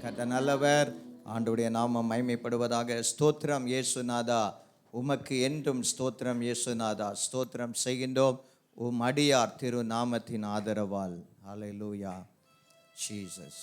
கர்த்தர் நல்லவர். ஆண்டவருடைய நாமம் மகிமைப்படுவதாக. ஸ்தோத்திரம் இயேசுநாதா, உமக்கு என்றும் ஸ்தோத்திரம் இயேசுநாதா. ஸ்தோத்திரம் செய்கின்றோம் உம் அடியார் திரு நாமத்தின் ஆதரவால். ஹல்லேலூயா ஜீசஸ்.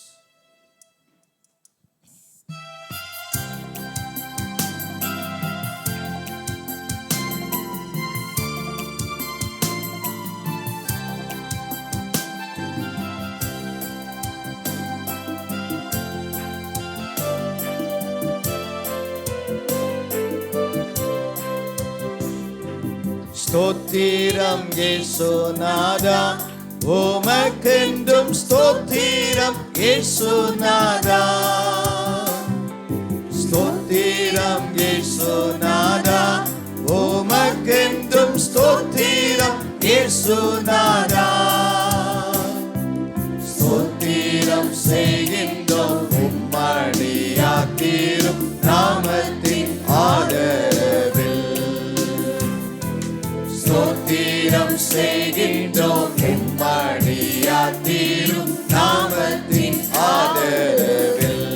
ஸ்தோத்திரம் இயேசுநாதா, உமக்கென்றும் ஸ்தோத்திரம் இயேசுநாதா. ஸ்தோத்திரம் இயேசுநாதா, உமக்கென்றும் ஸ்தோத்திரம் இயேசுநாதா. ஸ்தோத்திரம் செய்கின்றோம் உம்மடியார் திரு நாமத்தின் ஆதரவில். ஸ்தோத்திரம் செய்கின்றோம் உம்மடியார் திரு நாமத்தின் ஆதரவில்.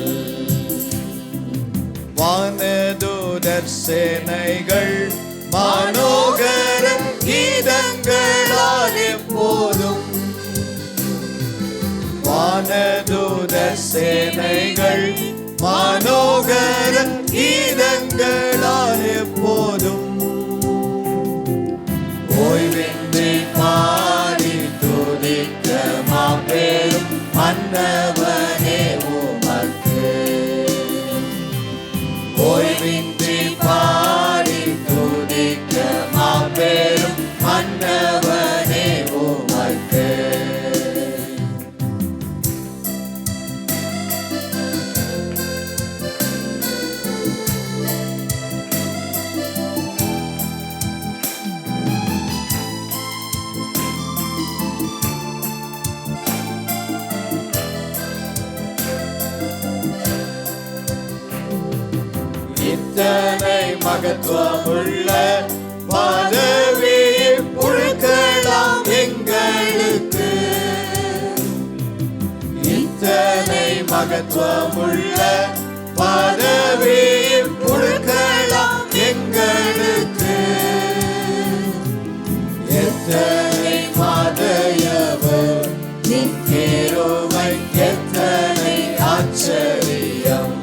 வானதூதர் சேனைகள் மனோகர கீதங்களால் எப்போதும். வானதூதர் சேனைகள் மனோகர கீதங்களால் எப்போதும் ஓய்வின்றி பாடி துதிக்க மாபெரும் மன்னவனே உமக்கு. ஓய்வின்றி பாடி துதிக்க மாபெரும் மன்னவனே உமக்கு. இத்தனை மகத்துவமுள்ள பதவி புழுக்கலாம் எங்களுக்கு. இத்தனை மகத்துவமுள்ள பதவி புழுக்கலாம் எங்களுக்கு. எத்தனை மாதையவர் நின் கிருபை, எத்தனை ஆச்சரியம்.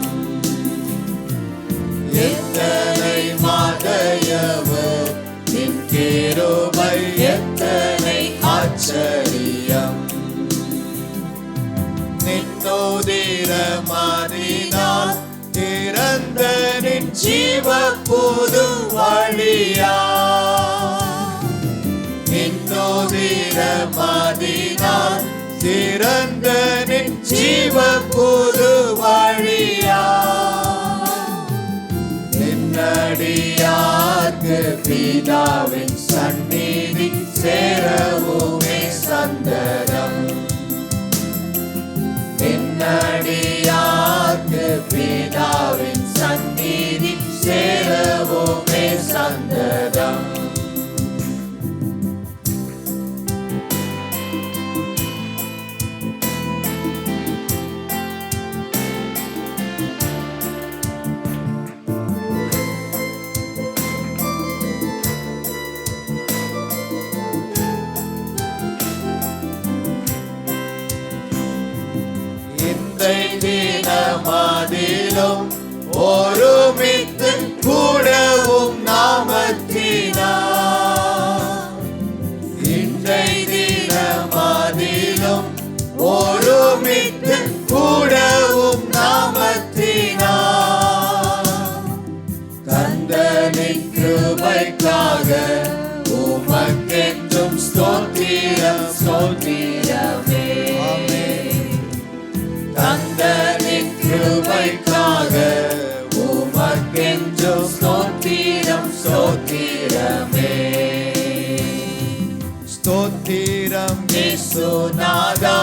எத்தனை மாதையவர் நின் கிருபை, எத்தனை ஆச்சரியம். நின்னோதிரமாதினால் திறந்த நின் ஜீவ புது வழியா. நின்னோதிரமாதினால் திறந்த நின் ஜீவ புது வழியா. நின்னடியார்க்கு பிதாவின் சந்நிதி சேரவுமே சந்ததம். நின்னடியார்க்கு பிதாவின் சந்நிதி சேரவுமே சந்ததம். தினமதிலும் ஒருமித்து கூடவும் நாமத்தினார். இன்றை தினமதிலும் ஒருமித்து கூடவும் நாமத்தினார். கர்த்தரின் கிருபைக்காக உமக்கென்றும் ஸ்தோத்திரம் ஸ்தோத்திரமே. கர்த்தரின் கிருபைக்காக உமக்கென்றும் ஸ்தோத்திரம் ஸ்தோத்திரமே. ஸ்தோத்திரம் இயேசுநாதா,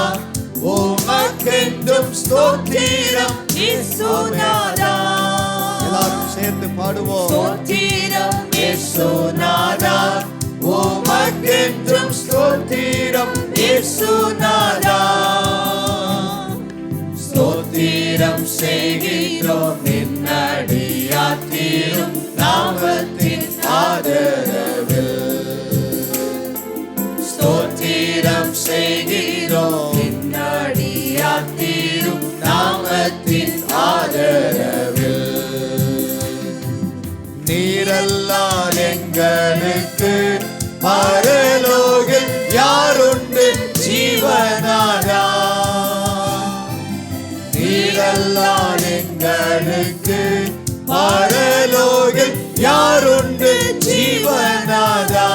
உமக்கென்றும் ஸ்தோத்திரம் இயேசுநாதா. எல்லாரும் சேர்ந்து பாடுவோம். ஸ்தோத்திரம் இயேசுநாதா, உமக்கென்றும் ஸ்தோத்திரம் இயேசுநாதா. ஸ்தோத்திரம் ஸ்தோத்திரம் செய்கிறோம் நின்னடியாத்தீரும் நாமத்தின் ஆதரவில். ஸ்தோத்திரம் செய்கிறோம் நின்னடியாத்தீரும் நாமத்தின் ஆதரவில். நீரல்லால் எங்களுக்கு பரலோகில் யாருண்டு ஜீவனாதா. நீரல்லால் எங்களுக்கு பரலோகில் யாருண்டு ஜீவனாதா.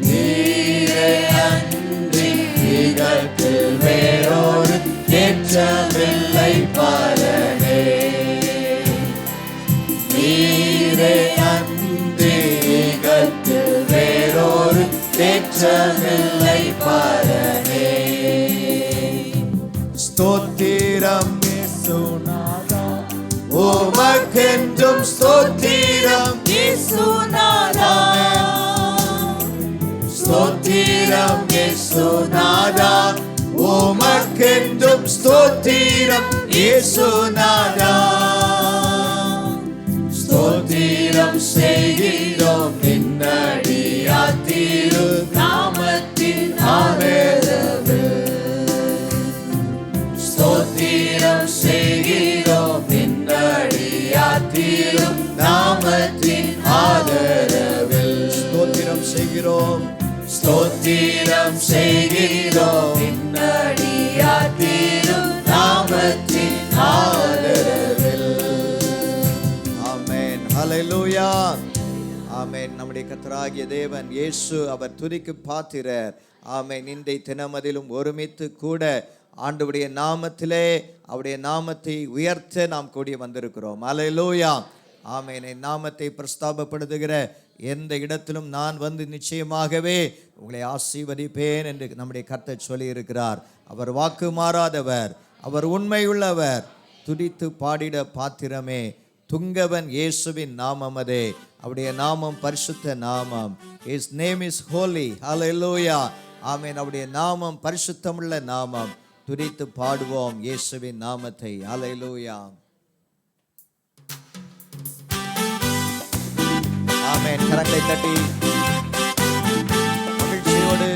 நீரே அன்றி இகத்தில் வேறொரு ஏற்றமில்லை பலனே. நீரே அன்றி இகத்தில் வேறொரு ஏற்றமில்லை பலனே. ஸ்தோத்திரம் இயேசுநாதா உமக்கென்றும் ஸ்தோத்திரம் இயேசுநாதா. ஸ்தோத்திரம் இயேசுநாதா உமக்கென்றும் ஸ்தோத்திரம் இயேசுநாதா. ஸ்தோத்திரம் செய்கிறோம் நின்னடியாத்தீரு நாமத்தின் ஆதரவில். ஸ்தோத்திரம் செய்கிறோம் நின்னடியாத்தீரு நாமத்தின் ஆதரவில். ஸ்தோத்திரம் செய்கிறோம், ஸ்தோத்திரம் செய்கிறோம் நின்னடியாத்தீரு நாமத்தின் ஆதரவில். ஆமென். ஹல்லேலூயா. ஆமென். நம்முடைய கர்த்தராகிய தேவன் இயேசு அவர் துதிக்கு பாத்திரர். ஆமென். இன்றைய தினமதிலும் ஒருமித்து கூட ஆண்டவருடைய நாமத்திலே அவருடைய நாமத்தை உயர்த்த நாம் கூடி வந்திருக்கிறோம். ஹல்லேலூயா. ஆமென். நாமத்தை பிரஸ்தாபப்படுத்துகிற எந்த இடத்திலும் நான் வந்து நிச்சயமாகவே உங்களை ஆசீர்வதிப்பேன் என்று நம்முடைய கர்த்தர் சொல்லி இருக்கிறார். அவர் வாக்கு மாறாதவர், அவர் உண்மையுள்ளவர். துதித்து பாடிட பாத்திரமே துங்கவன் இயேசுவின் நாமம் அதே. அவருடைய நாமம் பரிசுத்த நாமம். His name is holy. Hallelujah. ஆமென். அவருடைய நாமம் பரிசுத்தமுள்ள நாமம். துதித்து பாடுவோம் இயேசுவின் நாமத்தை. ஹல்லேலூயா. ஆமென். கரங்களை தட்டி மகிழ்ச்சியோடு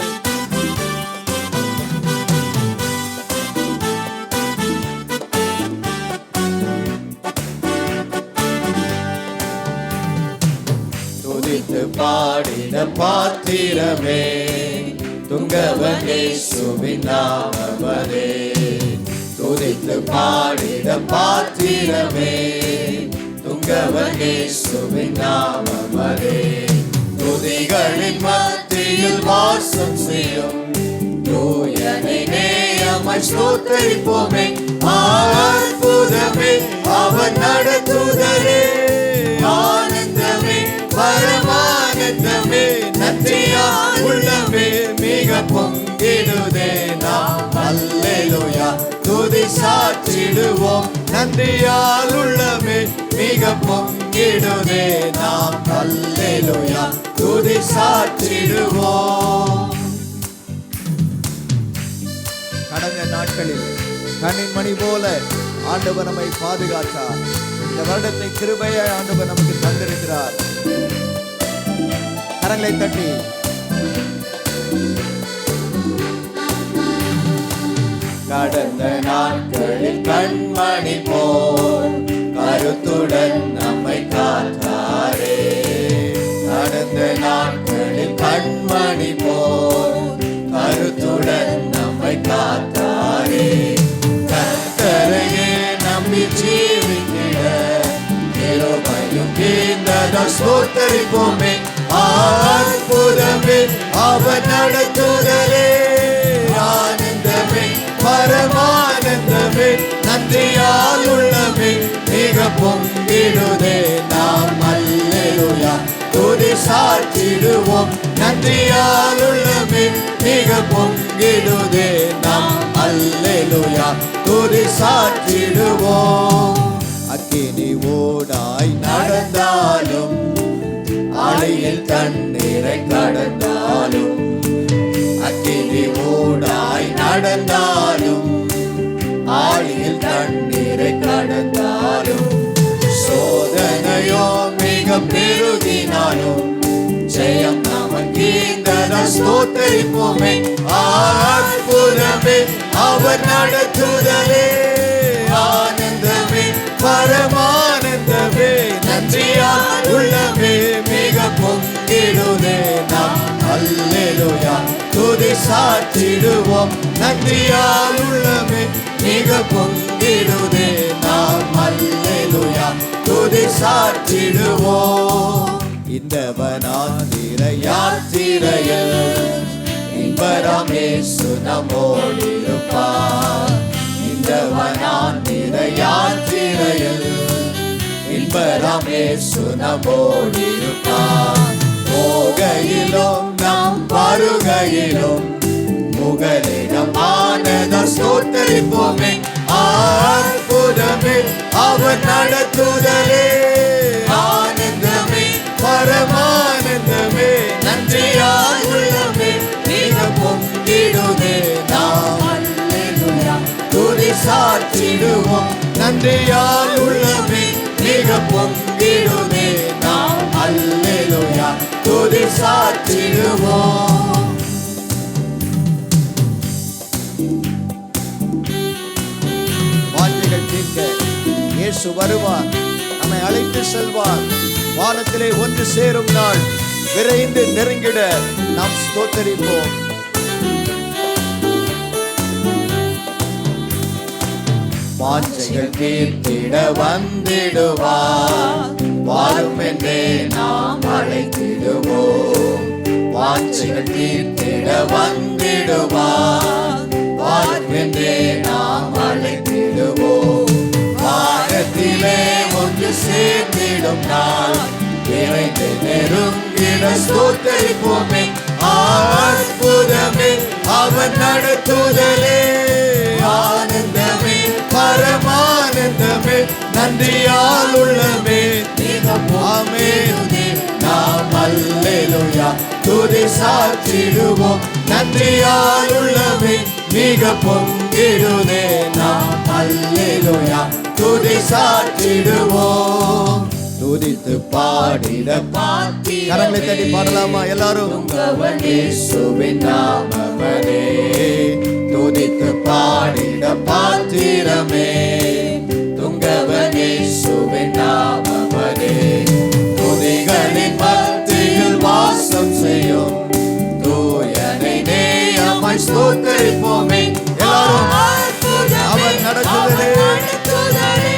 துதித்து பாடின பாத்திரமே துங்கவன் இயேசுவின் நாமமதே. துதித்து பாடின பாத்திரமே துங்கவன் இயேசுவின் நாமமதே. துதிகளின் மத்தியில் வாசம் செய்யும் தூயனை நேயமாய் ஸ்தோத்திரிப்போமே. அற்புதமே அவர் நடத்துதலே. ஆனந்தமே பரமானந்தமே நன்றியா உள்ளமே மிக பொங்கிடுதே. நாம் அல்லேலூயா துதி சாற்றிடுவோம். நன்றியால் உள்ளமே மிக பொங்கிடுதே. நாம் அல்லேலூயா துதி சாற்றிடுவோம். கடந்த நாட்களில் கண்ணின் மணி போல ஆண்டவர் நம்மை பாதுகாத்தார். இந்த வருடத்தை கிருபையை ஆண்டவர் நமக்கு தந்திருக்கிறார். கரங்களை தட்டி கடந்த நாட்களில் கண்மணி போல் கருத்துடன் நம்மை காத்தாரே. கடந்த நாட்களில் கண்மணி போல் கருத்துடன் நம்மை காத்தாரே. கர்த்தரையே நம்பி ஜீவித்திட கிருபையும் தீர்ந்ததால் ஸ்தோத்திரிப்போமே. அற்புதமே அவர் நடத்துதலே. ஆனந்தமே பரமானந்தமே நன்றியால் உள்ளமே மிக பொங்கிடுதே. நாம் அல்லேலூயா துதி சாற்றிடுவோம். நன்றியால் உள்ளமே மிக பொங்கிடுதே. நாம் அல்லேலூயா துதி சாற்றிடுவோம். அக்கினி ஓடாய் நடந்தாலும் ஆழியில் தண்ணீரை கடந்தாலும் அக்கினி ஓடாய் நடந்தாலும் தண்ணீரை கடந்தாலும், சோதனையோ மிக பெருகினாலும், ஜெயம் நமக்கீந்ததால் ஸ்தோத்தரிப்போமே. அற்புதமே அவர் நடத்துதலே, ஆனந்தமே பரமானந்தமே, நன்றியால் உள்ளமே மிக பொங்கிடுதே. நாம் அல்லேலூயா துதி சாற்றிடுவோம், நன்றியால் உள்ளமே மிக பொங்கிடுதே. நாம் அல்லேலூயா துதி சாற்றிடுவோம். இந்த வனாந்திர யாத்திரையில் இன்பராம் இயேசு நம்மோடிருப்பார். இந்த வனாந்திர யாத்திரையில் இன்பராம் இயேசு நம்மோடிருப்பார். போகையிலும் நாம் வருகையிலும் முகலிடமானதால் ஸ்தோத்தரிப்போமே. அற்புதமே அவர் நடத்துதலே, ஆனந்தமே பரமானந்தமே, நன்றியால் உள்ளமே மிக பொங்கிடுதே. நாம் அல்லேலூயா துதி சாற்றிடுவோம், நன்றியால் உள்ளமே மிக பொங்கிடுதே. நாம் அல்லேலூயா துதி சாற்றிடுவோம். வாஞ்சைகள் தீர்க்க இயேசு வருவார், நம்மை அழைத்து செல்வார். வானத்திலே ஒன்று சேரும் நாள் விரைந்து நெருங்கிட நாம் ஸ்தோத்தரிப்போம். வாஞ்சைகள் தீர்த்திட வந்திடுவார், வாரும் என்றே நாம் அழைத்திடுவோம். வாஞ்சைகள் தீர்த்திட வந்திடுவார், வாரும் என்றே நாம் அழைத்திடுவோம். வானத்திலே ஒன்று சேர்ந்திடும் நாள் விரைந்து நெருங்கிட ஸ்தோத்தரிப்போமே. அற்புதமே அவர் நடத்துதலே, ஆனந்தமே பரமானந்தமே, நன்றியால் உள்ளமே மிக பொங்கிடுதே. நாம் அல்லேலூயா துதி சாற்றிடுவோம், நன்றியால் உள்ளமே மிக பொங்கிடுதே. நாம் அல்லேலூயா துதி சாற்றிடுவோம். துதித்து பாடிட கரங்களை தட்டி பாடலாமா எல்லாரும்? இயேசுவின் நாமமே துதித்து பாடிட பாத்திரமே, துங்கவன் இயேசுவின் நாமமே. துதிகளின் மத்தியில் வாசம் செய்யும் தூயனை நேயமாய் ஸ்தோத்தரிப்போமே. எல்லாரும் அவர் நடத்துதலே,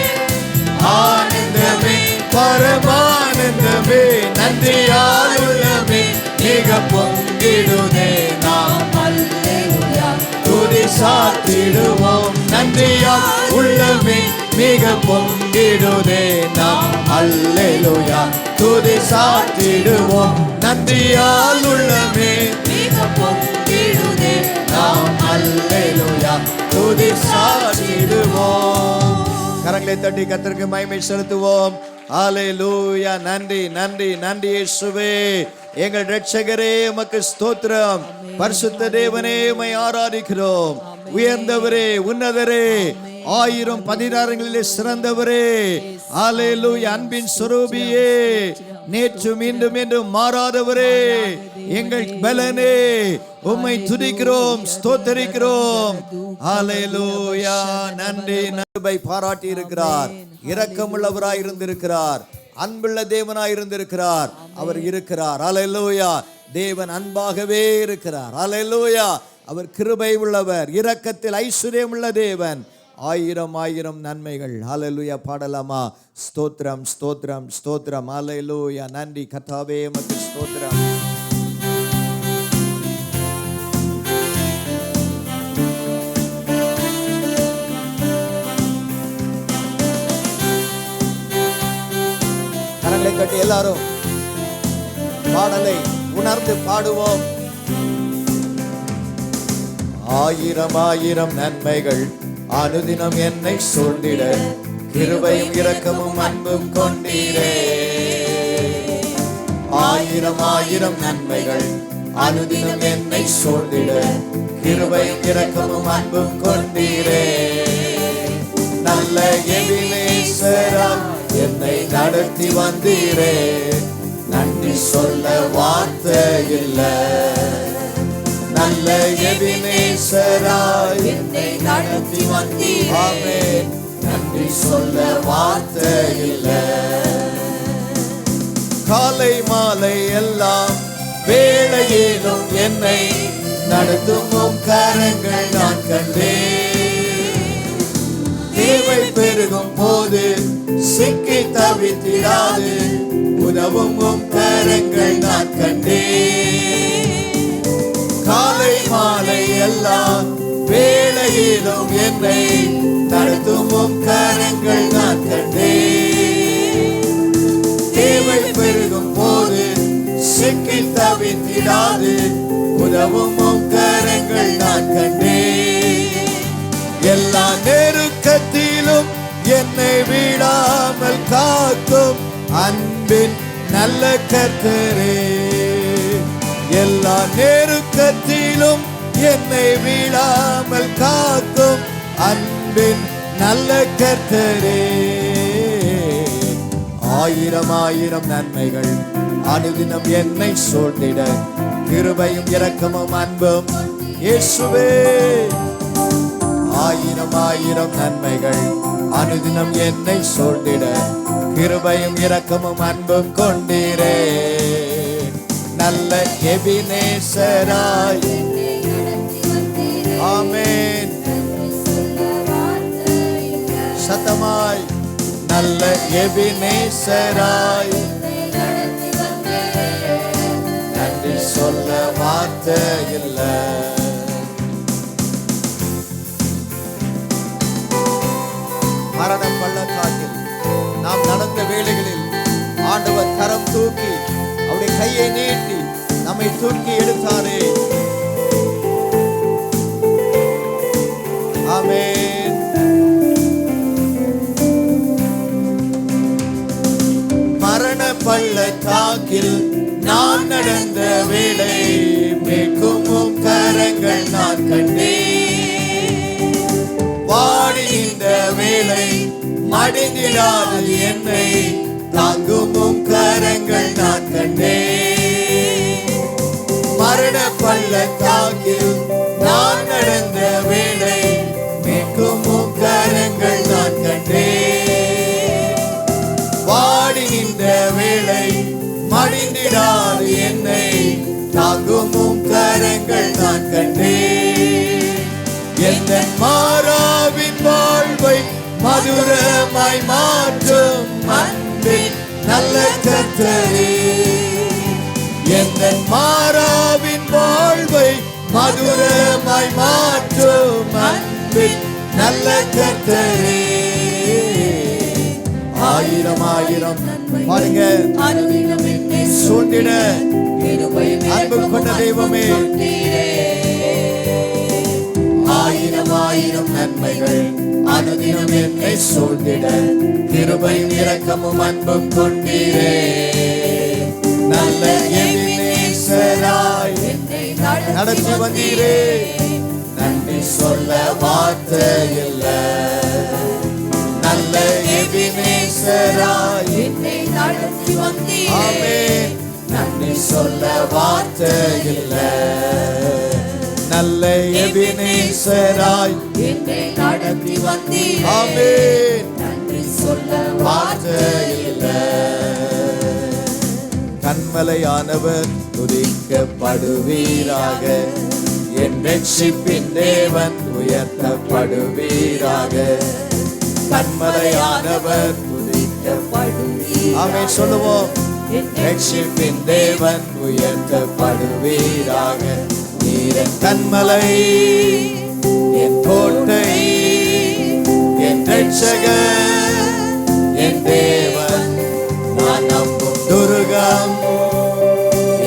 ஆனந்தமே பரமானந்தமே, நன்றியால் உள்ளமே மிக பொங்கிடுதே. நாம் அல்லேலூயா துதி சாற்றிடுவோம், நன்றியால் உள்ளமே மிக பொங்கிடுதே. நாம் அல்லேலூயா துதி சாற்றிடுவோம், நன்றியால் உள்ளமே மிக பொங்கிடுதே. நாம் அல்லேலூயா துதி சாற்றிடுவோம். கரங்களை தட்டி கர்த்தருக்கு மகிமை செலுத்துவோம். ஹல்லேலூயா. நன்றி நன்றி நன்றி இயேசுவே, எங்கள் இரட்சகரே உமக்கு ஸ்தோத்திரம். பரிசுத்த தேவனே உம்மை ஆராதிக்கிறோம். உயர்ந்தவரே, உன்னதரே, 1000 பதினாறுகளிலே சிறந்தவரே, ஹல்லேலூயா. அன்பின் சொரூபியே, நேற்று மீண்டும் என்றும் மாறாதவரே, எங்கள் பலனே, உம்மை துதிக்கிறோம், ஸ்தோத்தரிக்கிறோம். ஹல்லேலூயா. நன்றி. நன்மை பாராட்டி இருக்கிறார், இரக்கமுள்ளவராய் இருந்திருக்கிறார், அன்புள்ள தேவனாய் இருந்திருக்கிறார். அவர் இருக்கிறார். ஹல்லேலூயா. தேவன் அன்பாகவே இருக்கிறார். ஹல்லேலூயா. அவர் கிருபை உள்ளவர், இரக்கத்தில் ஐஸ்வர்யம் உள்ள தேவன். 1000 நன்மைகள். ஹல்லேலூயா. பாடலாமா? ஸ்தோத்திரம் ஸ்தோத்திரம் ஸ்தோத்திரம். ஹல்லேலூயா. நன்றி கர்த்தாவே, உமக்கு ஸ்தோத்திரம். கரங்களை கட்டி எல்லாரும் பாடலை உணர்ந்து பாடுவோம். 1000 நன்மைகள் அனுதினம் என்னை சூழ்ந்திட, கிருபையும் இரக்கமும் அன்பும் கொண்டீரே. 1000 நன்மைகள் அனுதினம் என்னை சூழ்ந்திட, கிருபையும் இரக்கமும் அன்பும் கொண்டீரே. நல்ல எபினேசராய் என்னை நடத்தி வந்தீரே, நன்றி சொல்ல வார்த்தை இல்லை. நல்ல எபினேசராய் என்னை நடத்தி வந்தீரே, நன்றி சொல்ல வார்த்தை இல்லை. காலை மாலை எல்லாம் வேளையிலும் என்னை நடத்தும் கரங்கள் நான் கண்டேன். தேவை பெருகும் போது சிக்கி தவித்திடாது உதவும் கரங்கள் நான் கண்டேன். காலை மாலை எல்லாம் வேளையிலும் என்னை நடத்தும் கரங்கள் நான் கண்டேன். தேவை பெருகும் போது சிக்கி தவித்திடாது உதவும் கரங்கள் நான் கண்டேன். எல்லா நெருக்கத்திலும் என்னை விடாமல் காக்கும் அன்பின் நல்ல கர்த்தரே, எல்லா நெருக்கத்திலும் என்னை விடாமல் காக்கும் அன்பின் நல்ல கர்த்தரே. ஆயிரம் ஆயிரம் நன்மைகள் அனுதினம் என்னை சூழ்ந்திட, கிருபையும் இரக்கமும் அன்பும் இயேசுவே. ஆயிரம் ஆயிரம் நன்மைகள் அனுதினம் என்னை சூழ்ந்திட, கிருபையும் இரக்கமும் அன்பும் கொண்டீரே. நல்ல எபினேசராய் ஆமென் சத்தமாய், நல்ல எபினேசராய் நன்றி சொல்ல வார்த்தை இல்லை. மரண பள்ளத்தாக்கில் நாம் நடந்த வேளைகளில் ஆண்டவர் கரம் தூக்கி அவருடைய கையை நீட்டி நம்மை தூக்கி எடுத்தாரே. ஆமென். மரண பள்ளத்தாக்கில் நான் நடந்த வேளை மேற்கும் கரங்கள் நான் கண்டேன். வாடி இந்த வேளை மடிந்திடாது என்னை தாங்கும் கரங்கள் நான் கண்டேன். மரண பள்ளத்தாக்கில் நான் நடந்த வேளை மேற்கும் கரங்கள் நான் கண்டேன். வாடி இந்த வேளை மடிந்திடாது என்னை தாங்கும் கரங்கள் நான் கண்டேன். எந்த மாறாவின் வாழ்வை மதுரமாய் மாற்றும் அன்பின் நல்ல கர்த்தரே, எந்த மாறாவின் வாழ்வை மதுரமாய் மாற்றும் அன்பின் நல்ல கர்த்தரே. ஆயிரம் ஆயிரம் பாருங்க சூழ்ந்திட அன்பு கொண்ட தெய்வமே, ஆயிரம் ஆயிரம் நன்மைகள் அனுதினம் என்னை சூழ்ந்திட, கிருபையும் இரக்கமும் அன்பும் கொண்டீரே. நல்ல எபினேசராய் நடத்தி வந்தீரே, நன்றி சொல்ல வார்த்தை இல்லை. நல்ல எபினேசராய் என்னை நடத்தி வந்தீரே, ஆமென், நன்றி சொல்ல வார்த்தை இல்லை. நல்ல எபினேசராய் என்னை நடத்தி வந்தீரே, ஆமென், நன்றி சொல்ல வார்த்தை இல்லை. கன்மலையானவர் துதிக்கப்படுவீராக, என் ரட்சிப்பின் தேவன் உயர்த்தப்படுவீராக. கன்மலையானவர் துதிக்கப்படுவீராக, ஆமென் சொல்லுவோம். ரட்சிப்பின் தேவன் உயர்த்தப்படுவீராக. நீரன் கன்மலை, என் கோட்டை, என் ரட்சகர், என் தேவன், நான் நம்பும் துருகம்,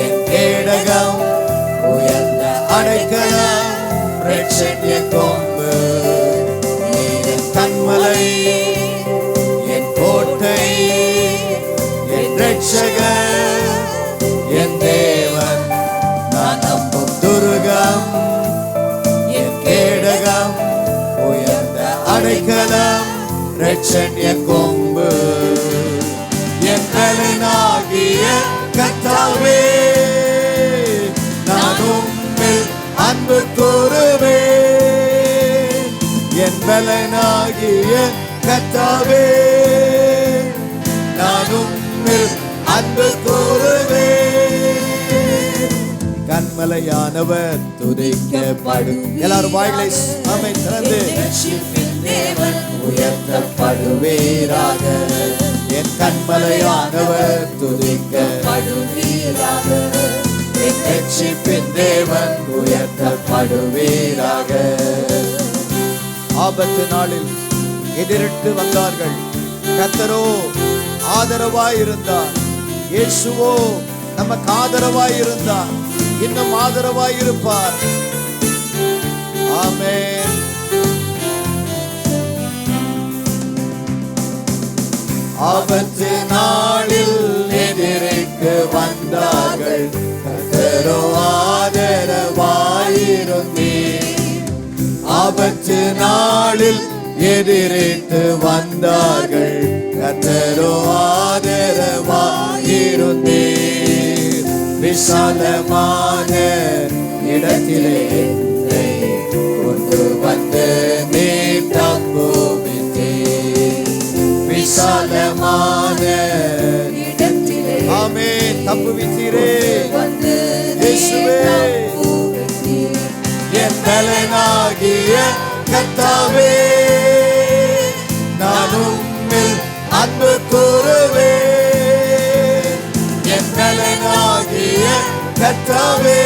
என் கேடகம், உயர்ந்த அடைக்கலம், ரட்சணிய கொம்பு. நீரன் கன்மலை, என் கோட்டை, என் ரட்சகர், என் தேவன், நான் நம்பும் துருகம், என் கேடகம், உயர்ந்த அடைக்கலம், ரட்சண்ய கொம்பு. என் பலனாகிய கர்த்தாவே, நான் உம்மில் அன்பு கூறுவேன். என் பலனாகிய கர்த்தாவே, நான் உம்மில் அன்பு கூறுவேன். கன்மலையானவர் துதிக்கப்படும். எல்லாரும் வாய்களை ஆமென் திறந்து தேவன் உயர்த்தப்படுவீராக. என் கன்மலையானவர் துதிக்கப்படுவீராக. ரட்சிப்பின் தேவன் உயர்த்தப்படுவீராக. ஆபத்து நாளில் எதிரிட்டு வந்தார்கள், கர்த்தரோ ஆதரவாய் இருந்தார். இயேசுவோ நமக்கு ஆதரவாய் இருந்தார், இன்னும் ஆதரவாய் இருப்பார். ஆமென். ஆபத்து நாளில் எதிரிக்கு வந்தார்கள், கர்த்தரோ ஆதரவாயிருந்தீர். ஆபத்து நாளில் எதிரிட்டு வந்தார்கள், கர்த்தரோ ஆதரவாயிருந்தீர். விசாலமான இடத்திலே என்னை கொண்டு வந்து நீர் தப்புவித்தீர். விசாலமான இடத்திலே ஆமென் தப்புவித்தீரே இயேசுவே. என் பலனாகிய கர்த்தாவே, நான் உம்மில் அன்பு கூறுவேன். என் பலனாகிய கர்த்தாவே,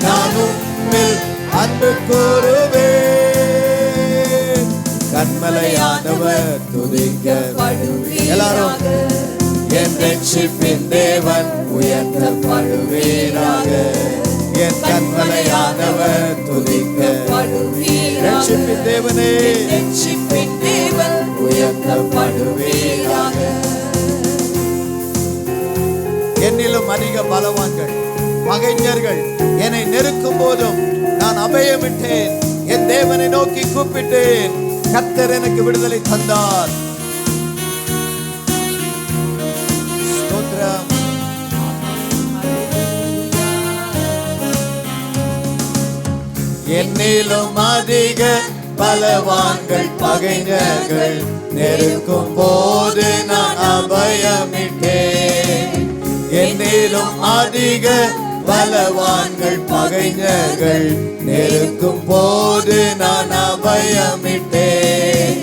நான் உம்மில் அன்பு கூறுவேன். கன்மலையானவர் துதிக்கப்படுவீராக. எல்லாரும் என் ரட்சிப்பின் தேவன் உயர்த்தப்படுவீராக. என் கன்மலையானவர் துதிக்கப்படுவீராக. ரட்சிப்பின் தேவனே, ரட்சிப்பின் தேவன் உயர்த்தப்படுவீராக. என்னிலும் அதிக பலவான்கள் பகைஞர்கள் என்னை நெருக்கும் போதும் நான் அபயமிட்டேன். என் தேவனை நோக்கி கூப்பிட்டேன், கர்த்தர் எனக்கு விடுதலை தந்தார். ஸ்தோத்திரம். என்னிலும் அதிக பலவான்கள் பகைஞர்கள் நெருக்கும் போது நான் அபயமிட்டேன். என்னிலும் அதிக பலவான்கள் பகைஞர்கள் நெருக்கும் போது நான் அபயமிட்டேன்.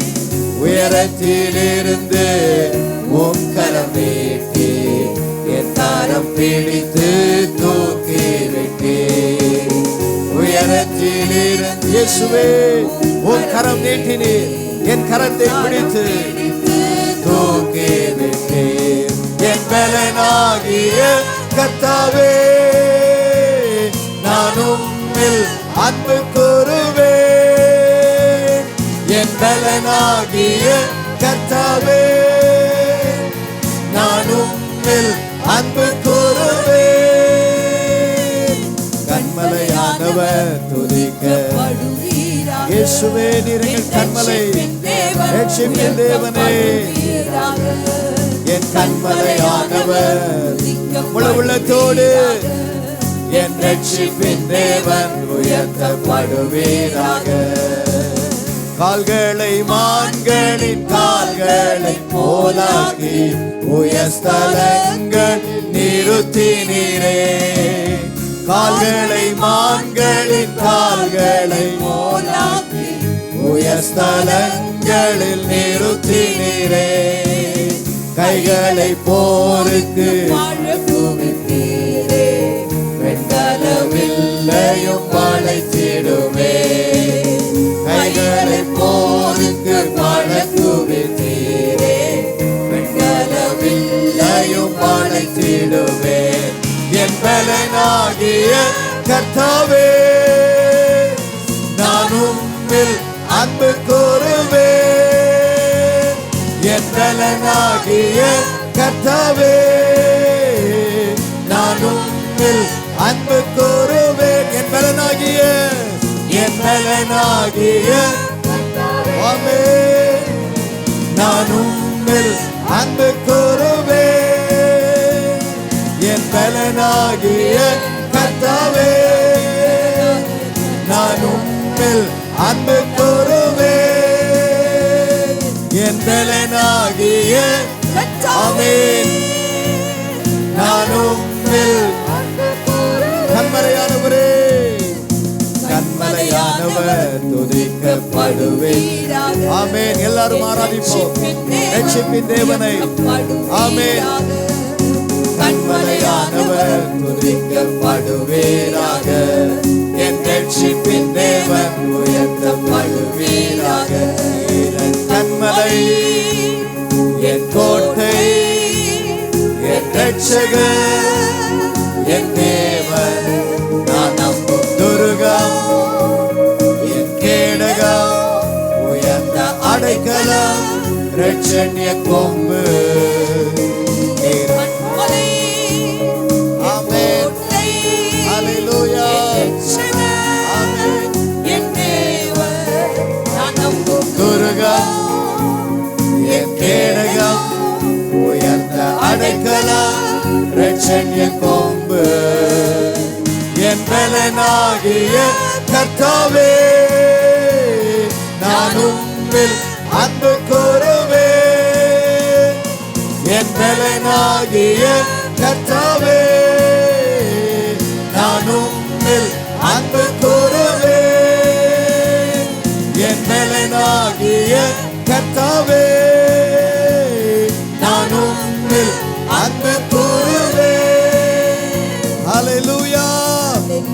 உயரத்திலிருந்து உம் கரம் நீட்டி என் கரம் பிடித்து தூக்கி விட்டீர். உயரத்திலிருந்து இயேசுவே உம் கரம் நீட்டினீர், என் கரத்தை பிடித்து தூக்கி விட்டீர். என் பலனாகிய கர்த்தாவே, நான் உம்மில் அன்பு கூறுவேன். என் பலனாகிய கர்த்தாவே, நான் உம்மில் அன்பு கூறுவேன். கன்மலையானவர் துதிக்கப்படுவீராக. இயேசுவே நீர் எங்கள் கன்மலை, ரட்சிப்பின் தேவனே. என் கன்மலையானவர் முழு உள்ளத்தோடு என் ரட்சிப்பின் தேவன் உயர்த்தப்படுவீராக. கால்களை மான்களின் கால்களை போலாக்கி உயர்ஸ்தலங்கள் நிறுத்தினீரே. கால்களை மான்களின் கால்களை போலாக்கி உயர்ஸ்தலங்களில் நிறுத்தினீரே. கைகளை போருக்கு பழக்குவித்தீரே, வெண்கலவில்லையும் வளைத்திடுவே. கைகளை போருக்கு பழக்குவித்தீரே, வெண்கலவில்லையும் வளைத்திடுவே. என் பலனாகிய கர்த்தாவே, நான் உம்மில் அன்பு கூறுவேன். என் பலனாகிய கர்த்தாவே, நான் உம்மில் அன்பு கூறுவேன். என் பலனாகிய, என் பலனாகிய ஆமென். நான் உம்மில் அன்பு கூறுவேன். என் பலனாகிய கர்த்தாவே, நான் உம்மில் அன்பு கூறுவேன். என் பலனாகிய ஆமென், நான் உம்மில் கண்மலையானவரே, கண்மலையானவர் துதிக்கப்படுவீராக. ஆமென். எல்லாரும் ஆராதிப்போம் ரட்சிப்பின் தேவனை. ஆமென். கண்மலையானவர் துதிக்கப்படுவீராக. என் ரட்சிப்பின் தேவன் உயர்த்தப்படுவீராக. கண்மலை, என் கோட்டை, என் ரட்சகர், என் தேவன், நான் நம்பும் துருகம், என் கேடகம், உயர்ந்த அடைக்கலம், ரட்சண்ய கொம்பு. ஆமென். ஹல்லேலூயா. ஆமென். என் தேவன், நான் நம்பும் துருகம், என் கேடகம், உயர்ந்த அடைக்கலம், ரட்சண்ய கொம்பு. என் பலனாகிய கர்த்தாவே, நான் உம்மில் அன்பு கூறுவேன். என் பலனாகிய கர்த்தாவே, நான் உம்மில் அன்பு கூறுவேன். என் பலனாகிய கர்த்தாவே, நான் உம்மில் அன்பு